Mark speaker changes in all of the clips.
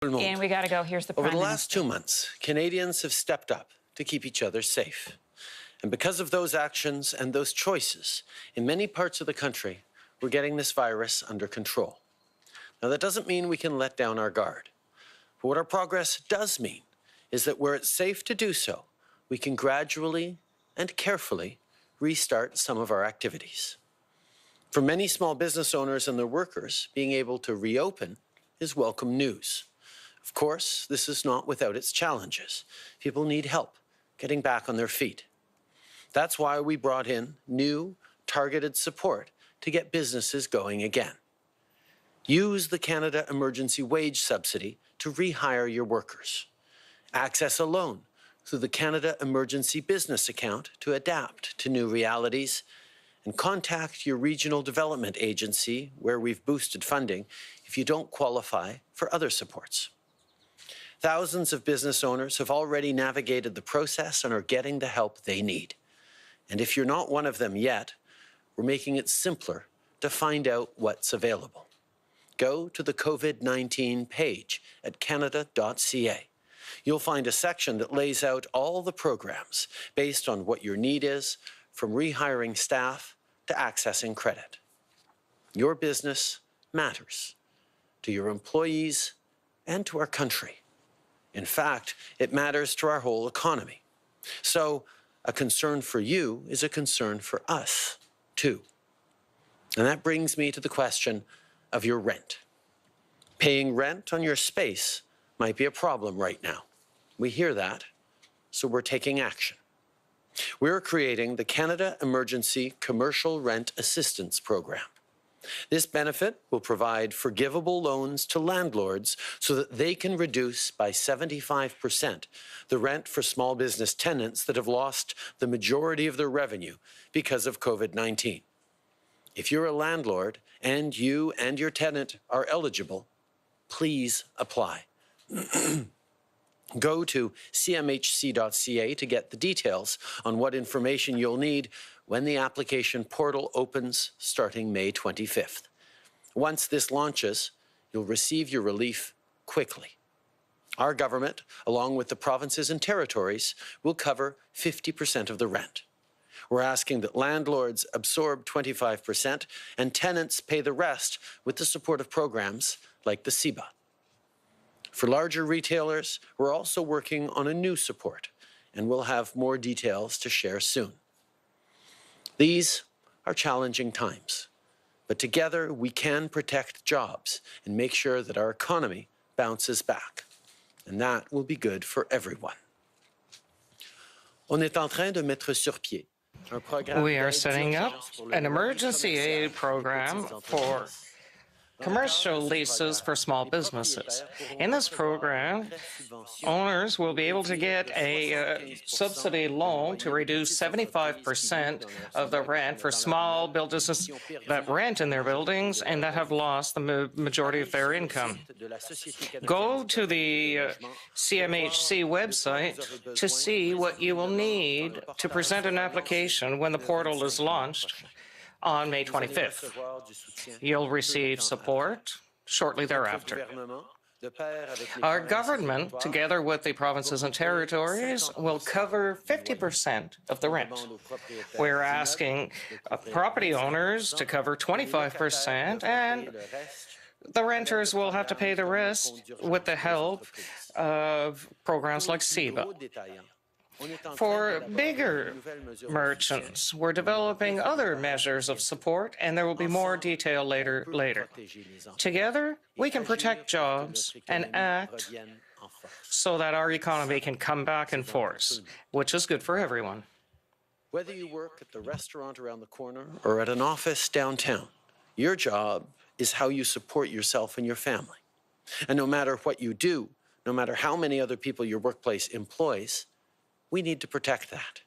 Speaker 1: And we got to go. Here's the Prime
Speaker 2: Over the
Speaker 1: Minister.
Speaker 2: last 2 months, Canadians have stepped up to keep each other safe. And because of those actions and those choices, in many parts of the country, we're getting this virus under control. Now, that doesn't mean we can let down our guard. But what our progress does mean is that where it's safe to do so, we can gradually and carefully restart some of our activities. For many small business owners and their workers, being able to reopen is welcome news. Of course, this is not without its challenges. People need help getting back on their feet. That's why we brought in new, targeted support to get businesses going again. Use the Canada Emergency Wage Subsidy to rehire your workers. Access a loan through the Canada Emergency Business Account to adapt to new realities, and contact your regional development agency where we've boosted funding if you don't qualify for other supports. Thousands of business owners have already navigated the process and are getting the help they need. And if you're not one of them yet, we're making it simpler to find out what's available. Go to the COVID-19 page at canada.ca. You'll find a section that lays out all the programs based on what your need is, from rehiring staff to accessing credit. Your business matters to your employees and to our country. In fact, it matters to our whole economy. So a concern for you is a concern for us, too. And that brings me to the question of your rent. Paying rent on your space might be a problem right now. We hear that, so we're taking action. We're creating the Canada Emergency Commercial Rent Assistance Program. This benefit will provide forgivable loans to landlords so that they can reduce by 75% the rent for small business tenants that have lost the majority of their revenue because of COVID-19. If you're a landlord and you and your tenant are eligible, please apply. Go to cmhc.ca to get the details on what information you'll need when the application portal opens starting May 25th. Once this launches, you'll receive your relief quickly. Our government, along with the provinces and territories, will cover 50% of the rent. We're asking that landlords absorb 25% and tenants pay the rest with the support of programs like the CEBA. For larger retailers, we're also working on a new support, and we'll have more details to share soon. These are challenging times, but together we can protect jobs and make sure that our economy bounces back, and that will be good for everyone. On est en train de mettre sur pied.
Speaker 3: We are setting up an emergency aid program for commercial leases for small businesses. In this program, owners will be able to get a subsidy loan to reduce 75% of the rent for small businesses that rent in their buildings and that have lost the majority of their income. Go to the CMHC website to see what you will need to present an application when the portal is launched on May 25th. You'll receive support shortly thereafter. Our government, together with the provinces and territories, will cover 50% of the rent. We're asking property owners to cover 25%, and the renters will have to pay the rest with the help of programs like CEBA. For bigger merchants, we're developing other measures of support, and there will be more detail later. Together, we can protect jobs and act so that our economy can come back in force, which is good for everyone.
Speaker 2: Whether you work at the restaurant around the corner or at an office downtown, your job is how you support yourself and your family. And no matter what you do, no matter how many other people your workplace employs, we need to protect that.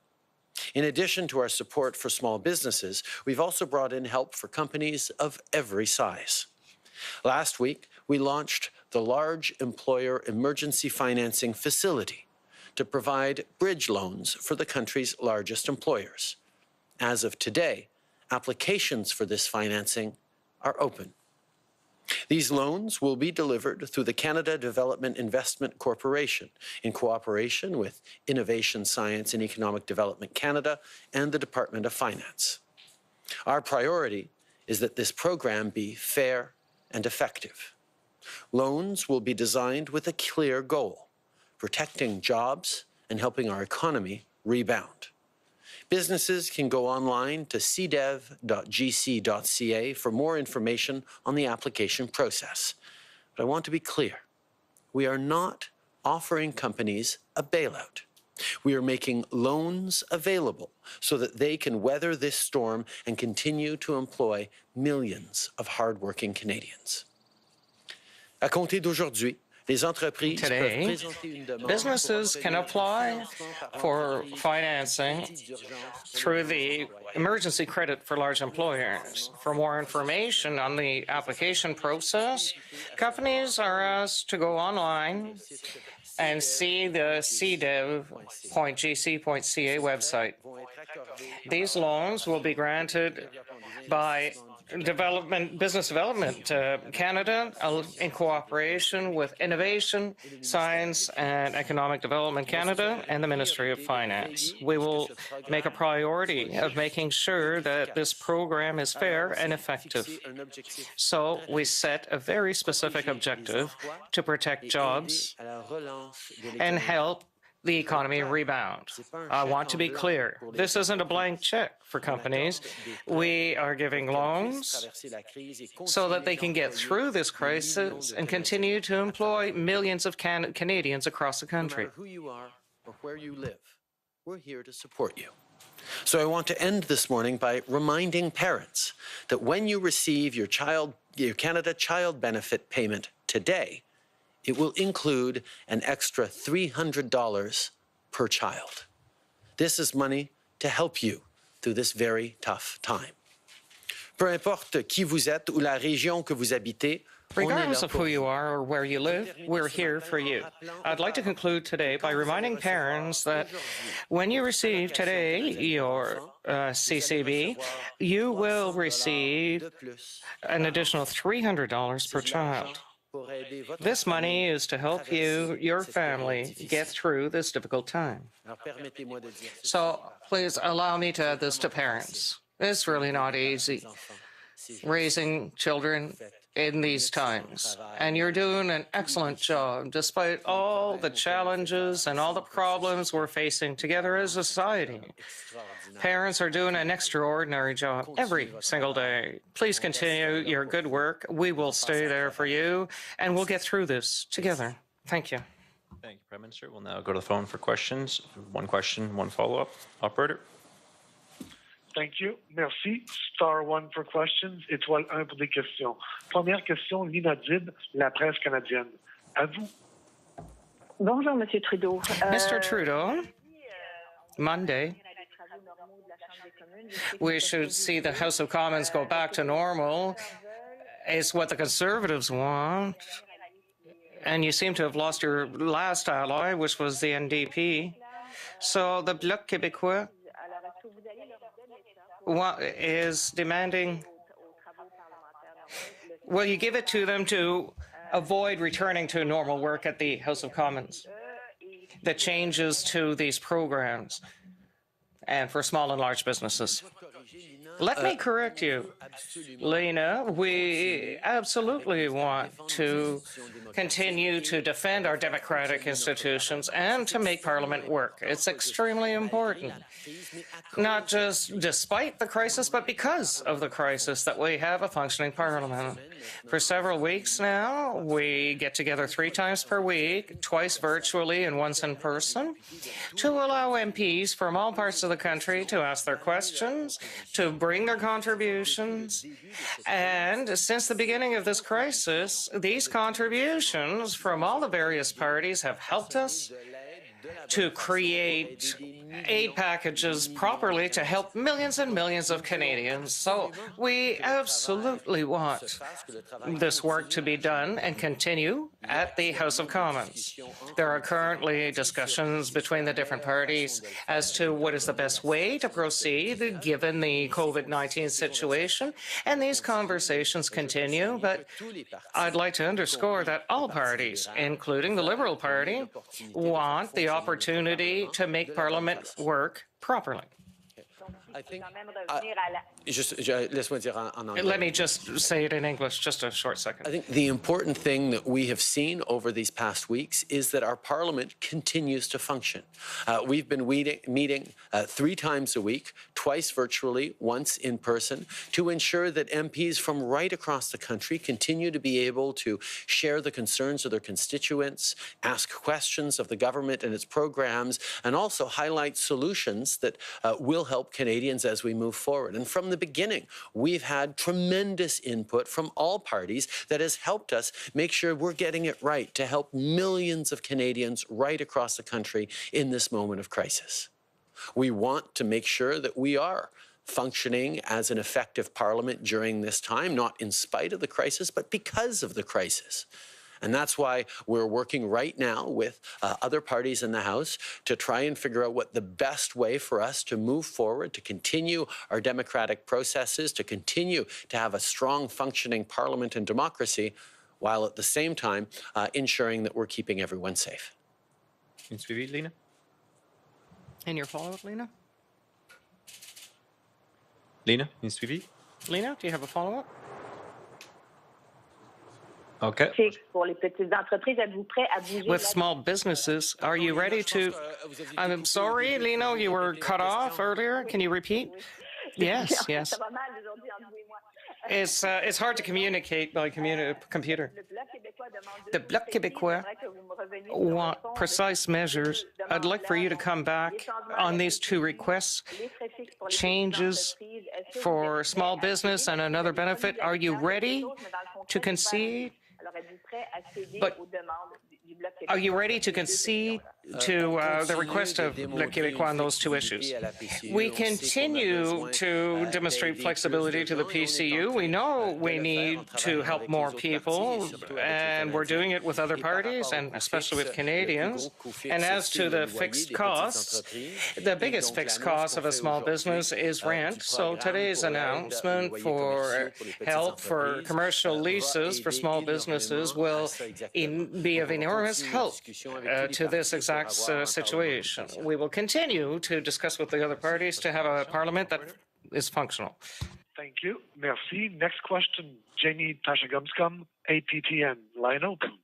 Speaker 2: In addition to our support for small businesses, we've also brought in help for companies of every size. Last week, we launched the Large Employer Emergency Financing Facility to provide bridge loans for the country's largest employers. As of today, applications for this financing are open. These loans will be delivered through the Canada Development Investment Corporation in cooperation with Innovation, Science and Economic Development Canada and the Department of Finance. Our priority is that this program be fair and effective. Loans will be designed with a clear goal: protecting jobs and helping our economy rebound. Businesses can go online to cdev.gc.ca for more information on the application process. But I want to be clear, we are not offering companies a bailout. We are making loans available so that they can weather this storm and continue to employ millions of hardworking Canadians. À compter d'aujourd'hui,
Speaker 3: Today, businesses can apply for financing through the emergency credit for large employers. For more information on the application process, companies are asked to go online and see the cdev.gc.ca website. These loans will be granted by Business Development Canada in cooperation with Innovation, Science and Economic Development Canada and the Ministry of Finance. We will make a priority of making sure that this program is fair and effective. So we set a very specific objective to protect jobs and help the economy rebound. I want to be clear, this isn't a blank check for companies. We are giving loans so that they can get through this crisis and continue to employ millions of Canadians across the country.
Speaker 2: No matter who you are or where you live, we're here to support you. So I want to end this morning by reminding parents that when you receive your Canada Child Benefit payment today, it will include an extra $300 per child. This is money to help you through this very tough time. Peu importe qui vous êtes ou la région que vous habitez,
Speaker 3: regardless of who you are or where you live, we're here for you. I'd like to conclude today by reminding parents that when you receive today your CCB, you will receive an additional $300 per child. This money is to help you, your family, get through this difficult time. So please allow me to add this to parents. It's really not easy raising children in these times. And you're doing an excellent job, despite all the challenges and all the problems we're facing together as a society. Parents are doing an extraordinary job every single day. Please continue your good work. We will stay there for you, and we'll get through this together. Thank you.
Speaker 1: Thank you, Prime Minister. We'll now go to the phone for questions. One question, one follow-up. Operator.
Speaker 4: Thank you. Merci. Star 1 for questions. Étoile 1 pour des questions. Première question, Lina Did, La Presse canadienne. À vous.
Speaker 5: Bonjour, Monsieur Trudeau.
Speaker 3: Mr. Trudeau, Monday, we should see the House of Commons go back to normal. It's what the Conservatives want. And you seem to have lost your last ally, which was the NDP. So the Bloc Québécois is demanding, will you give it to them to avoid returning to normal work at the House of Commons? The changes to these programs and for small and large businesses. Let me correct you, Lena. We absolutely want to continue to defend our democratic institutions and to make Parliament work. It's extremely important, not just despite the crisis, but because of the crisis, that we have a functioning Parliament. For several weeks now, we get together 3 times per week, twice virtually and once in person, to allow MPs from all parts of the country to ask their questions, to bring their contributions. And since the beginning of this crisis, these contributions from all the various parties have helped us to create aid packages properly to help millions and millions of Canadians. So we absolutely want this work to be done and continue at the House of Commons. There are currently discussions between the different parties as to what is the best way to proceed given the COVID-19 situation, and these conversations continue, but I'd like to underscore that all parties, including the Liberal Party, want the opportunity to make Parliament work properly.
Speaker 2: I think, laisse-moi dire en anglais.
Speaker 3: Let me just say it in English, just a short second.
Speaker 2: I think the important thing that we have seen over these past weeks is that our Parliament continues to function. We've been meeting 3 times a week, twice virtually, once in person, to ensure that MPs from right across the country continue to be able to share the concerns of their constituents, ask questions of the government and its programs, and also highlight solutions that will help Canadians as we move forward. And from the beginning, we've had tremendous input from all parties that has helped us make sure we're getting it right to help millions of Canadians right across the country in this moment of crisis. We want to make sure that we are functioning as an effective Parliament during this time, not in spite of the crisis, but because of the crisis. And that's why we're working right now with other parties in the House to try and figure out what the best way for us to move forward, to continue our democratic processes, to continue to have a strong functioning Parliament and democracy, while at the same time ensuring that we're keeping everyone safe.
Speaker 1: Lena?
Speaker 3: And your follow-up, Lena?
Speaker 1: Lena,
Speaker 3: Lena, do you have a follow-up?
Speaker 1: Okay.
Speaker 3: With small businesses, are you ready to... I'm sorry, Lena, you were cut off earlier. Can you repeat? Yes, yes. It's hard to communicate by computer. The Bloc Québécois want precise measures. I'd like for you to come back on these 2 requests. Changes for small business and another benefit. Are you ready to concede? But are you ready to concede to the request of Le Québécois on those 2 issues? We continue to demonstrate flexibility to the PCU. We know we need to help more people, and we're doing it with other parties, and especially with Canadians. And as to the fixed costs, the biggest fixed cost of a small business is rent. So today's announcement for help for commercial leases for small businesses will be of enormous help to this exact situation. We will continue to discuss with the other parties to have a Parliament that is functional.
Speaker 4: Thank you. Merci. Next question, Jenny Tashagumskum, APTN. Line open.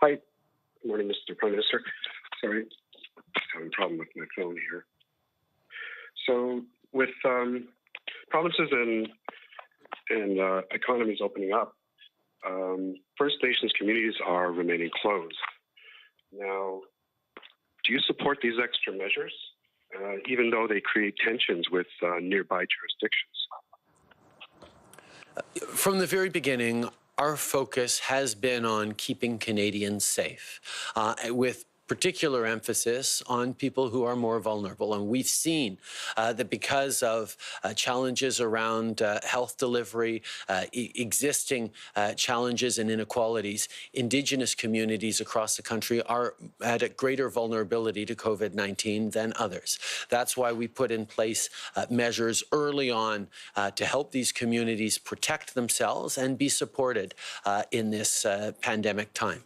Speaker 6: Hi. Good morning, Mr. Prime Minister. Sorry, having a problem with my phone here. So with provinces and economies opening up, First Nations communities are remaining closed. Now, do you support these extra measures, even though they create tensions with nearby jurisdictions?
Speaker 2: From the very beginning, our focus has been on keeping Canadians safe, with particular emphasis on people who are more vulnerable. And we've seen that because of challenges around health delivery, existing challenges and inequalities, Indigenous communities across the country are at a greater vulnerability to COVID-19 than others. That's why we put in place measures early on to help these communities protect themselves and be supported in this pandemic time.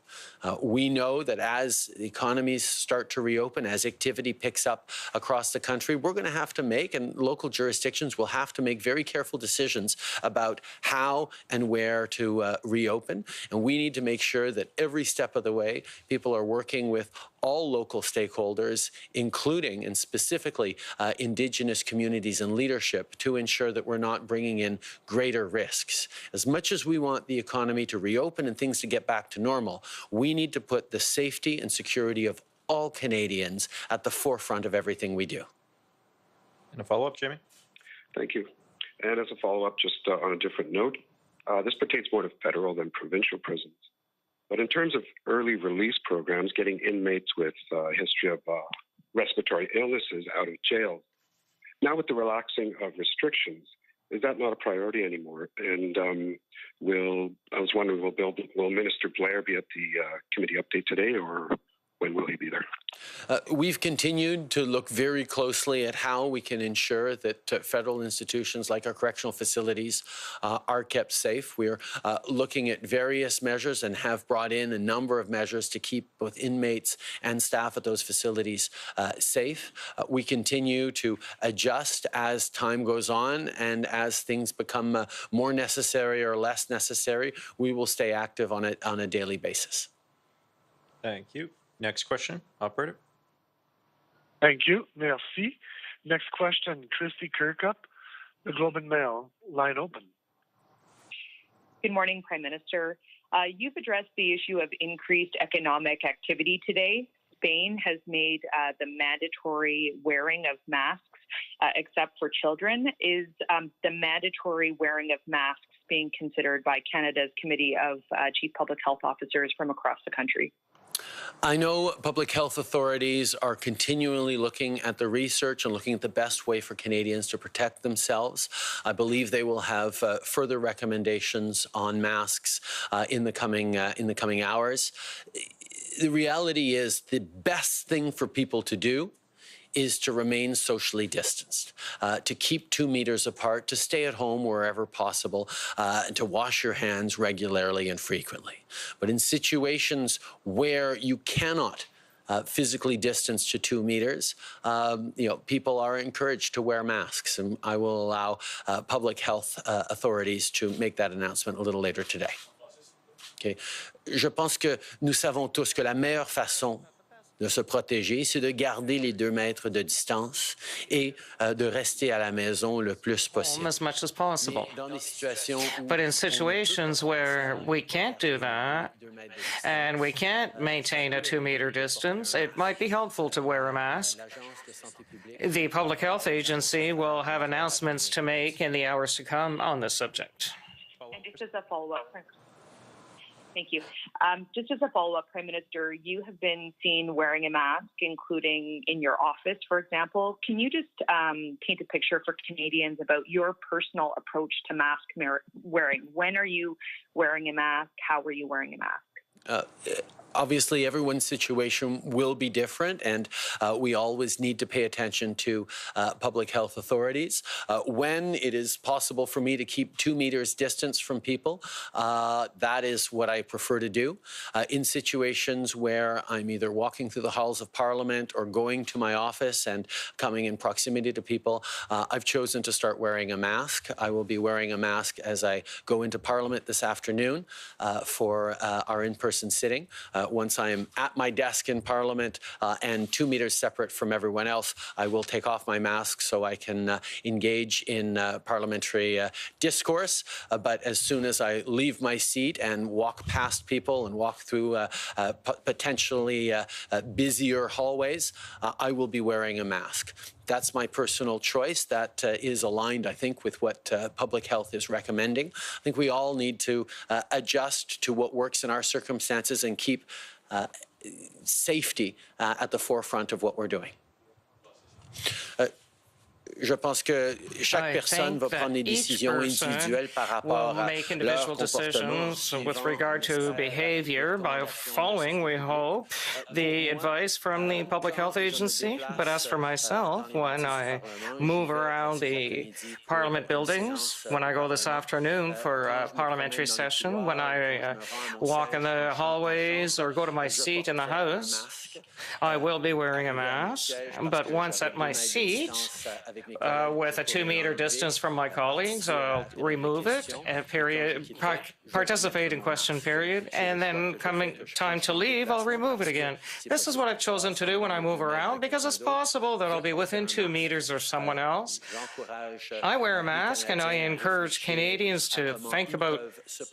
Speaker 2: We know that as economies start to reopen, as activity picks up across the country, we're going to have to make, and local jurisdictions will have to make very careful decisions about how and where to reopen. And we need to make sure that every step of the way, people are working with all local stakeholders, including and specifically Indigenous communities and leadership, to ensure that we're not bringing in greater risks. As much as we want the economy to reopen and things to get back to normal, we need to put the safety and security of all Canadians at the forefront of everything we do.
Speaker 1: And a follow-up, Jamie?
Speaker 6: Thank you. And as a follow-up, just on a different note, this pertains more to federal than provincial prisons. But in terms of early release programs, getting inmates with a history of respiratory illnesses out of jail, now with the relaxing of restrictions, is that not a priority anymore? And I was wondering, will Minister Blair be at the committee update today, or when will he be there?
Speaker 2: We've continued to look very closely at how we can ensure that federal institutions like our correctional facilities are kept safe. We're looking at various measures and have brought in a number of measures to keep both inmates and staff at those facilities safe. We continue to adjust as time goes on, and as things become more necessary or less necessary, we will stay active on it on a daily basis.
Speaker 1: Thank you. Next question, operator.
Speaker 4: Thank you. Merci. Next question, Christy Kirkup, the Globe and Mail. Line open.
Speaker 7: Good morning, Prime Minister. You've addressed the issue of increased economic activity today. Spain has made the mandatory wearing of masks, except for children. Is the mandatory wearing of masks being considered by Canada's Committee of Chief Public Health Officers from across the country?
Speaker 2: I know public health authorities are continually looking at the research and looking at the best way for Canadians to protect themselves. I believe they will have further recommendations on masks in the coming hours. The reality is the best thing for people to do is to remain socially distanced, to keep 2 meters apart, to stay at home wherever possible, and to wash your hands regularly and frequently. But in situations where you cannot physically distance to 2 meters, people are encouraged to wear masks, and I will allow public health authorities to make that announcement a little later today. Okay. Je pense que nous savons tous que la meilleure façon de se protéger, c'est de garder les 2 mètres de distance et de rester à la maison le plus possible.
Speaker 3: As much as possible. But in situations where we can't do that and we can't maintain a 2-meter distance, it might be helpful to wear a mask. The Public Health Agency will have announcements to make in the hours to come on this subject.
Speaker 7: And just as a follow-up, thank you. Just as a follow-up, Prime Minister, you have been seen wearing a mask, including in your office, for example. Can you just paint a picture for Canadians about your personal approach to mask wearing? When are you wearing a mask? How are you wearing a mask?
Speaker 2: Obviously, everyone's situation will be different, and we always need to pay attention to public health authorities. When it is possible for me to keep 2 meters distance from people, that is what I prefer to do. In situations where I'm either walking through the halls of Parliament or going to my office and coming in proximity to people, I've chosen to start wearing a mask. I will be wearing a mask as I go into Parliament this afternoon for our in-person sitting. Once I am at my desk in Parliament and 2 meters separate from everyone else, I will take off my mask so I can engage in parliamentary discourse. But as soon as I leave my seat and walk past people and walk through potentially busier hallways, I will be wearing a mask. That's my personal choice. That is aligned, I think, with what public health is recommending. I think we all need to adjust to what works in our circumstances and keep safety at the forefront of what we're doing. Je pense que chaque personne va prendre des décisions individuelles par rapport à leur comportement.
Speaker 3: With regard to behavior by following, we hope, the advice from the Public Health Agency. But as for myself, when I move around the Parliament buildings, when I go this afternoon for a parliamentary session, when I walk in the hallways or go to my seat in the House, I will be wearing a mask. But once at my seat, with a 2-meter distance from my colleagues, I'll remove it and participate in question period, and then coming time to leave, I'll remove it again. This is what I've chosen to do when I move around, because it's possible that I'll be within 2 meters of someone else. I wear a mask, and I encourage Canadians to think about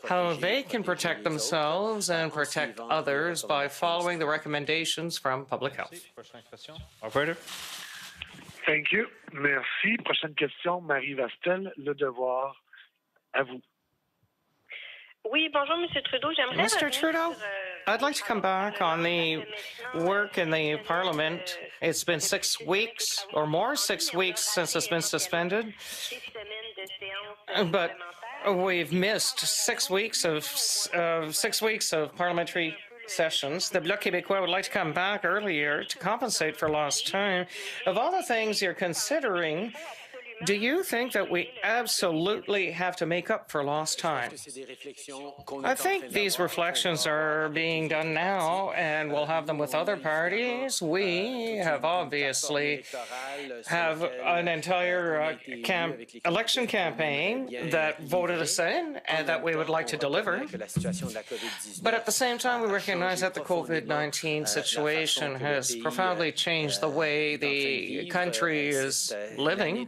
Speaker 3: how they can protect themselves and protect others by following the recommendations from public health.
Speaker 1: Operator.
Speaker 4: Thank you. Merci. Prochaine question, Marie Vastel, Le Devoir. À vous.
Speaker 5: Oui, bonjour, Monsieur Trudeau. J'aimerais
Speaker 3: Mr.
Speaker 5: revenir
Speaker 3: Trudeau,
Speaker 5: sur,
Speaker 3: I'd like to come back on the work in the Parliament. It's been 6 weeks or more, 6 weeks since it's been suspended. But we've missed 6 weeks of 6 weeks of parliamentary sessions. The Bloc Québécois would like to come back earlier to compensate for lost time. Of all the things you're considering, do you think that we absolutely have to make up for lost time? I think these reflections are being done now, and we'll have them with other parties. We have obviously have an entire election campaign that voted us in and that we would like to deliver. But at the same time, we recognize that the COVID-19 situation has profoundly changed the way the country is living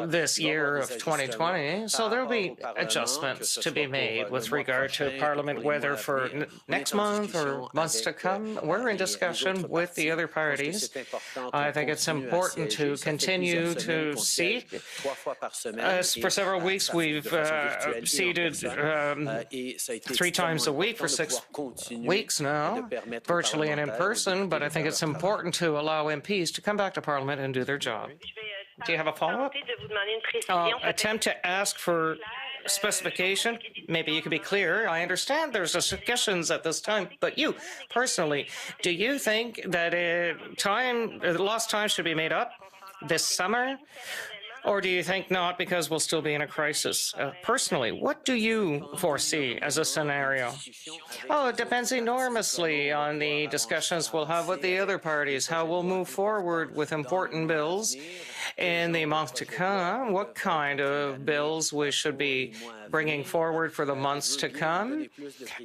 Speaker 3: this year of 2020. So there'll be adjustments to be made with regard to Parliament, whether for next month or months to come. We're in discussion with the other parties. I think it's important to continue to see. For several weeks, we've seated 3 times a week for 6 weeks now, virtually and in person, but I think it's important to allow MPs to come back to Parliament and do their job. Do you have a follow-up? Attempt to ask for specification. Maybe you could be clearer. I understand there's discussions at this time, but you personally, do you think that lost time should be made up this summer? Or do you think not, because we'll still be in a crisis? Personally, what do you foresee as a scenario? Oh, it depends enormously on the discussions we'll have with the other parties, how we'll move forward with important bills in the month to come, what kind of bills we should be bringing forward for the months to come.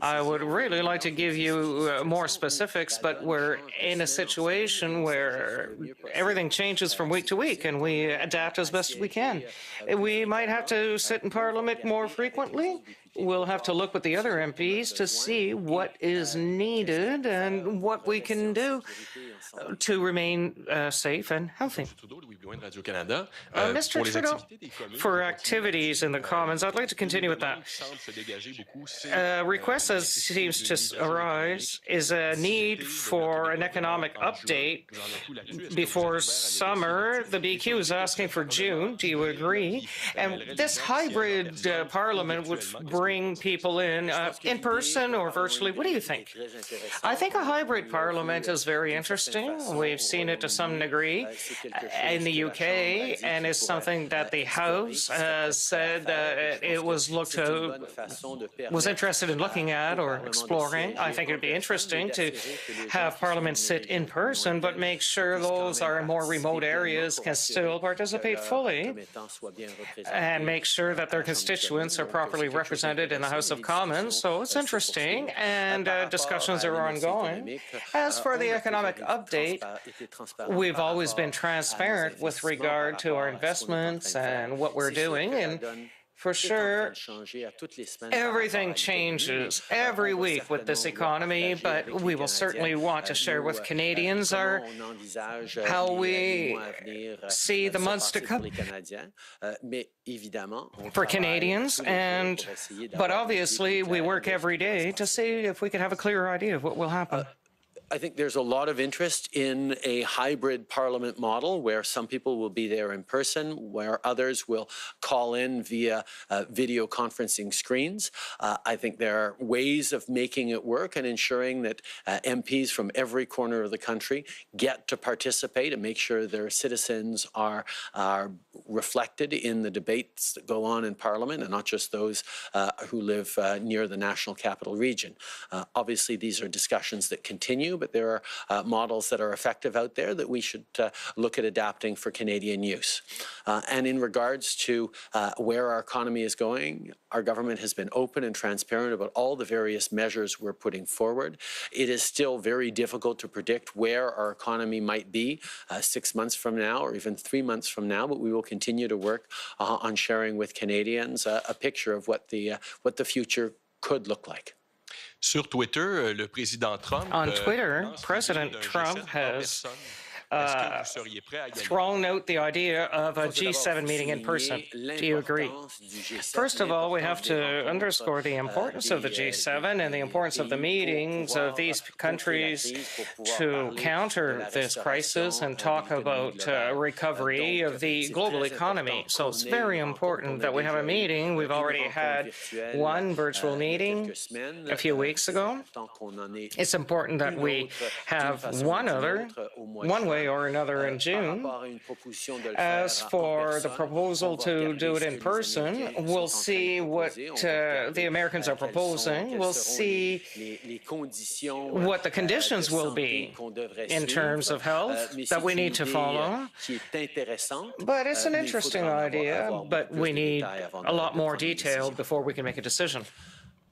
Speaker 3: I would really like to give you more specifics, but we're in a situation where everything changes from week to week, and we adapt as best we can. We might have to sit in Parliament more frequently. We'll have to look with the other MPs to see what is needed and what we can do to remain safe and healthy. Mr. Trudeau, for activities in the Commons, I'd like to continue with that. A request that seems to arise is a need for an economic update before summer. The BQ is asking for June. Do you agree? And this hybrid Parliament would bring people in person or virtually. What do you think? I think a hybrid Parliament is very interesting. We've seen it to some degree in the UK, and it's something that the House has said that it was interested in looking at or exploring. I think it'd be interesting to have Parliament sit in person, but make sure those are in more remote areas can still participate fully, and make sure that their constituents are properly represented in the House of Commons. So it's interesting, and discussions are ongoing. As for the economic update, we've always been transparent with regard to our investments and what we're doing, and for sure, everything changes every week with this economy, but we will certainly want to share with Canadians how we see the months to come for Canadians, but obviously we work every day to see if we can have a clearer idea of what will happen.
Speaker 2: I think there's a lot of interest in a hybrid Parliament model where some people will be there in person, where others will call in via video conferencing screens. I think there are ways of making it work and ensuring that MPs from every corner of the country get to participate and make sure their citizens are reflected in the debates that go on in Parliament, and not just those who live near the National Capital Region. Obviously, these are discussions that continue, but there are models that are effective out there that we should look at adapting for Canadian use. And in regards to where our economy is going, our government has been open and transparent about all the various measures we're putting forward. It is still very difficult to predict where our economy might be 6 months from now or even 3 months from now, but we will continue to work on sharing with Canadians a picture of what the future could look like.
Speaker 8: Sur Twitter, le président Trump,
Speaker 3: on Twitter, President Trump has thrown out the idea of a G7 meeting in person. Do you agree? First of all, we have to underscore the importance of the G7 and the importance of the meetings of these countries to counter this crisis and talk about recovery of the global economy. So it's very important that we have a meeting. We've already had one virtual meeting a few weeks ago. It's important that we have one way or another in June. As for the proposal to do it in person, we'll see what the Americans are proposing. We'll see what the conditions will be in terms of health that we need to follow. But it's an interesting idea, but we need a lot more detail before we can make a decision.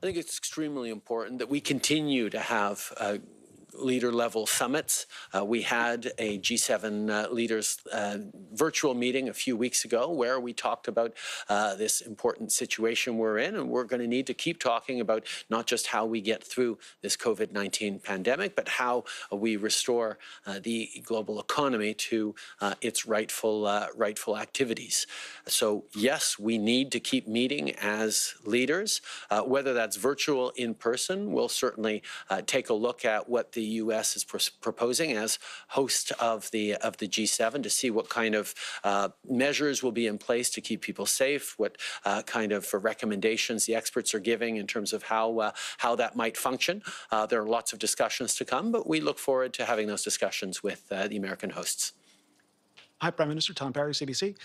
Speaker 2: I think it's extremely important that we continue to have leader-level summits. We had a G7 leaders virtual meeting a few weeks ago where we talked about this important situation we're in, and we're going to need to keep talking about not just how we get through this COVID-19 pandemic, but how we restore the global economy to its rightful activities. So yes, we need to keep meeting as leaders, whether that's virtual, in person. We'll certainly take a look at what the U.S. is proposing as host of the G7 to see what kind of measures will be in place to keep people safe, what kind of recommendations the experts are giving in terms of how that might function. There are lots of discussions to come, but we look forward to having those discussions with the American hosts.
Speaker 8: Hi, Prime Minister. Tom Parry, CBC.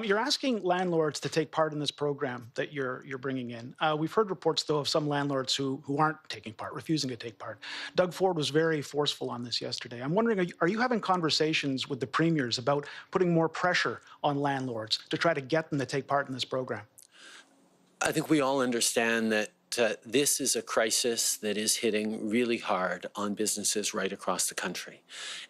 Speaker 8: You're asking landlords to take part in this program that you're bringing in. We've heard reports, though, of some landlords who aren't taking part, refusing to take part. Doug Ford was very forceful on this yesterday. I'm wondering, are you having conversations with the premiers about putting more pressure on landlords to try to get them to take part in this program?
Speaker 2: I think we all understand that this is a crisis that is hitting really hard on businesses right across the country.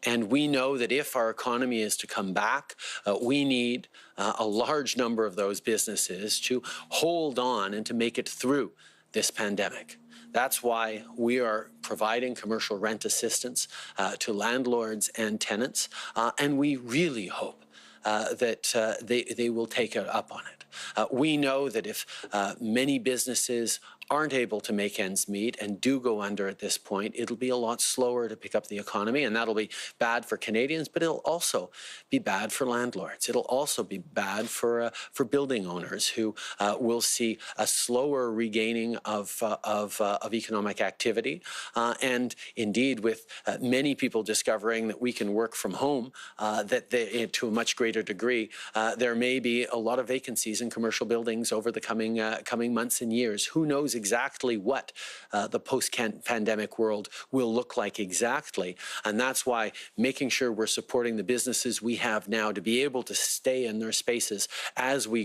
Speaker 2: And we know that if our economy is to come back, we need a large number of those businesses to hold on and to make it through this pandemic. That's why we are providing commercial rent assistance to landlords and tenants, and we really hope that they will take up on it. We know that if many businesses aren't able to make ends meet and do go under at this point, it'll be a lot slower to pick up the economy, and that'll be bad for Canadians, but it'll also be bad for landlords. It'll also be bad for building owners who will see a slower regaining of economic activity. And indeed, with many people discovering that we can work from home, to a much greater degree, there may be a lot of vacancies in commercial buildings over the coming months and years. Who knows exactly what the post-pandemic world will look like exactly. And that's why making sure we're supporting the businesses we have now to be able to stay in their spaces as we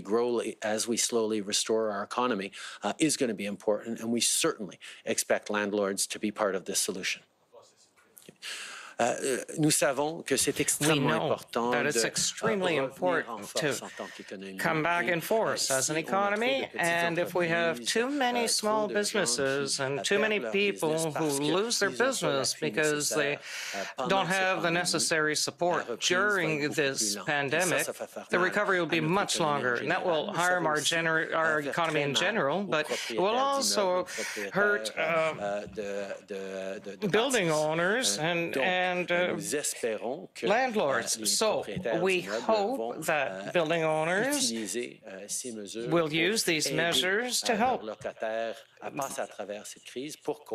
Speaker 2: slowly restore our economy is going to be important. And we certainly expect landlords to be part of this solution. Nous savons que c'est extrêmement important
Speaker 3: that it's extremely important to come back in force as an economy, and if we have too many small businesses and too many people who lose their business because they don't have the necessary support during this pandemic, the recovery will be much longer, and that will harm our economy in general, but it will also hurt building owners and landlords. So we hope that building owners will use these measures to help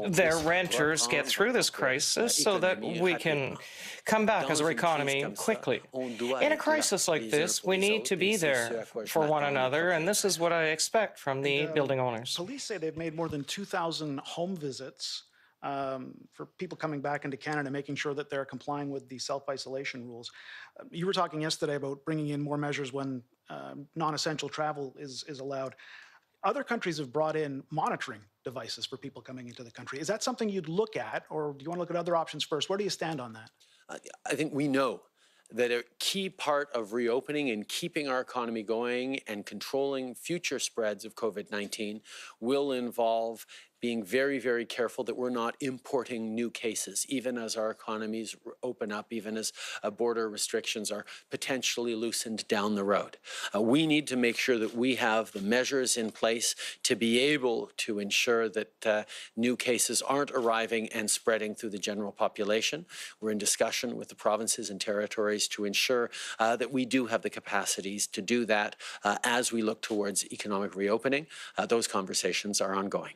Speaker 3: their renters get through this crisis so that we can come back as an economy quickly. In a crisis like this, we need to be there for one another, and this is what I expect from the building owners.
Speaker 8: Police say they've made more than 2,000 home visits for people coming back into Canada, making sure that they're complying with the self-isolation rules. You were talking yesterday about bringing in more measures when non-essential travel is allowed. Other countries have brought in monitoring devices for people coming into the country. Is that something you'd look at, or do you want to look at other options first? Where do you stand on that?
Speaker 2: I think we know that a key part of reopening and keeping our economy going and controlling future spreads of COVID-19 will involve being very, very careful that we're not importing new cases, even as our economies open up, even as border restrictions are potentially loosened down the road. We need to make sure that we have the measures in place to be able to ensure that new cases aren't arriving and spreading through the general population. We're in discussion with the provinces and territories to ensure that we do have the capacities to do that as we look towards economic reopening. Those conversations are ongoing.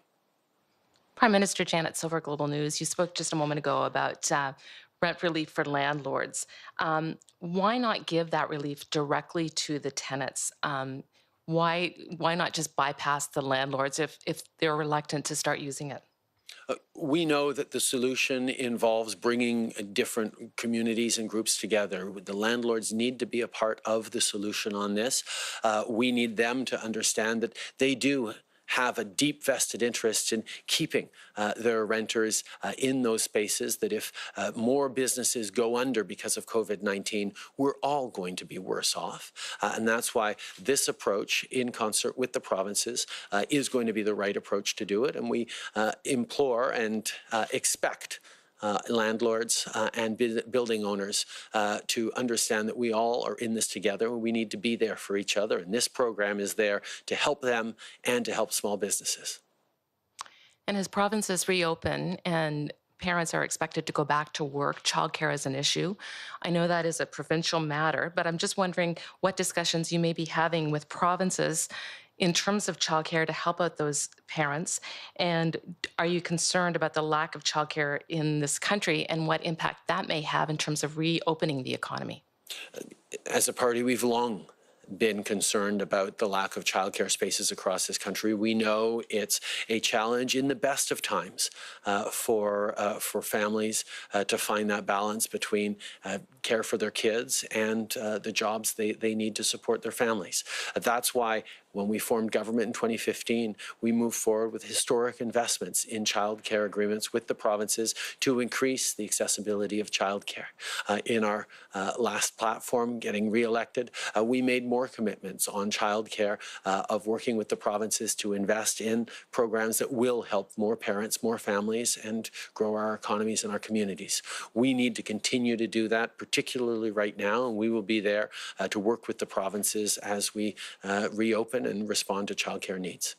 Speaker 9: Prime Minister Janet Silver, Global News. You spoke just a moment ago about rent relief for landlords. Why not give that relief directly to the tenants? Why not just bypass the landlords if they're reluctant to start using it?
Speaker 2: We know that the solution involves bringing different communities and groups together. The landlords need to be a part of the solution on this. We need them to understand that they do have a deep vested interest in keeping their renters in those spaces, that if more businesses go under because of COVID-19, we're all going to be worse off. And that's why this approach, in concert with the provinces, is going to be the right approach to do it. And we implore and expect landlords and building owners to understand that we all are in this together and we need to be there for each other. And this program is there to help them and to help small businesses.
Speaker 9: And as provinces reopen and parents are expected to go back to work, childcare is an issue. I know that is a provincial matter, but I'm just wondering what discussions you may be having with provinces in terms of childcare to help out those parents. And are you concerned about the lack of childcare in this country and what impact that may have in terms of reopening the economy?
Speaker 2: As a party, we've long been concerned about the lack of childcare spaces across this country. We know it's a challenge in the best of times for families to find that balance between care for their kids and the jobs they need to support their families. That's why when we formed government in 2015, we moved forward with historic investments in childcare agreements with the provinces to increase the accessibility of childcare. In our last platform, getting re-elected, we made more commitments on childcare of working with the provinces to invest in programs that will help more parents, more families, and grow our economies and our communities. We need to continue to do that, particularly right now, and we will be there to work with the provinces as we reopen and respond to childcare needs.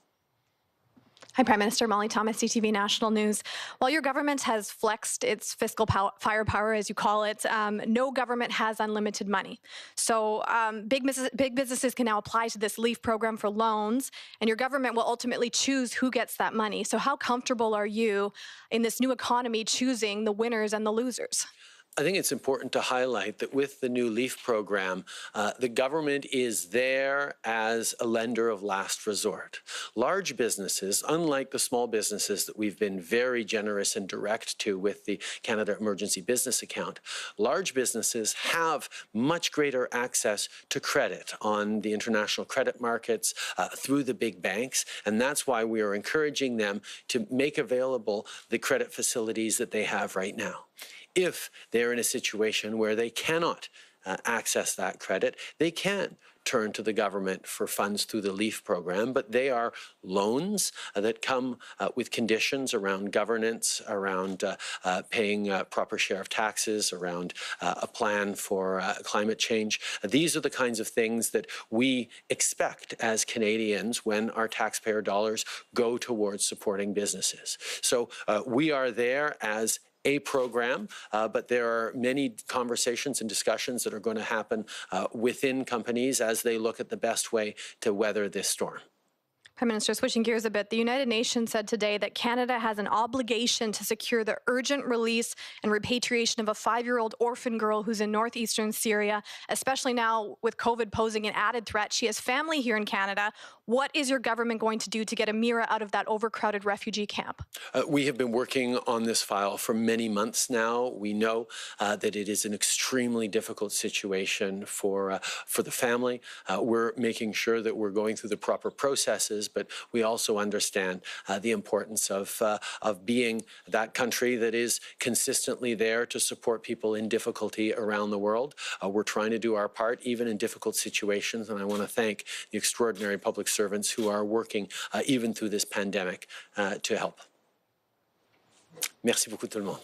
Speaker 10: Hi, Prime Minister. Molly Thomas, CTV National News. While your government has flexed its fiscal firepower, as you call it, no government has unlimited money. So big businesses can now apply to this LEAF program for loans, and your government will ultimately choose who gets that money. So how comfortable are you in this new economy choosing the winners and the losers?
Speaker 2: I think it's important to highlight that with the new LEAF program, the government is there as a lender of last resort. Large businesses, unlike the small businesses that we've been very generous and direct to with the Canada Emergency Business Account, large businesses have much greater access to credit on the international credit markets through the big banks, and that's why we are encouraging them to make available the credit facilities that they have right now. If they're in a situation where they cannot access that credit, they can turn to the government for funds through the LEAF program, but they are loans that come with conditions around governance, around paying a proper share of taxes, around a plan for climate change. These are the kinds of things that we expect as Canadians when our taxpayer dollars go towards supporting businesses. So we are there as a program, but there are many conversations and discussions that are going to happen within companies as they look at the best way to weather this storm.
Speaker 10: Prime Minister, switching gears a bit, the United Nations said today that Canada has an obligation to secure the urgent release and repatriation of a 5-year-old orphan girl who's in northeastern Syria, especially now with COVID posing an added threat. She has family here in Canada. What is your government going to do to get Amira out of that overcrowded refugee camp? We have been working on this file for many months now. We know that it is an extremely difficult situation for the family. We're making sure that we're going through the proper processes, but we also understand the importance of being that country that is consistently there to support people in difficulty around the world. We're trying to do our part, even in difficult situations, and I want to thank the extraordinary public servants who are working even through this pandemic to help.
Speaker 2: Merci beaucoup tout le monde.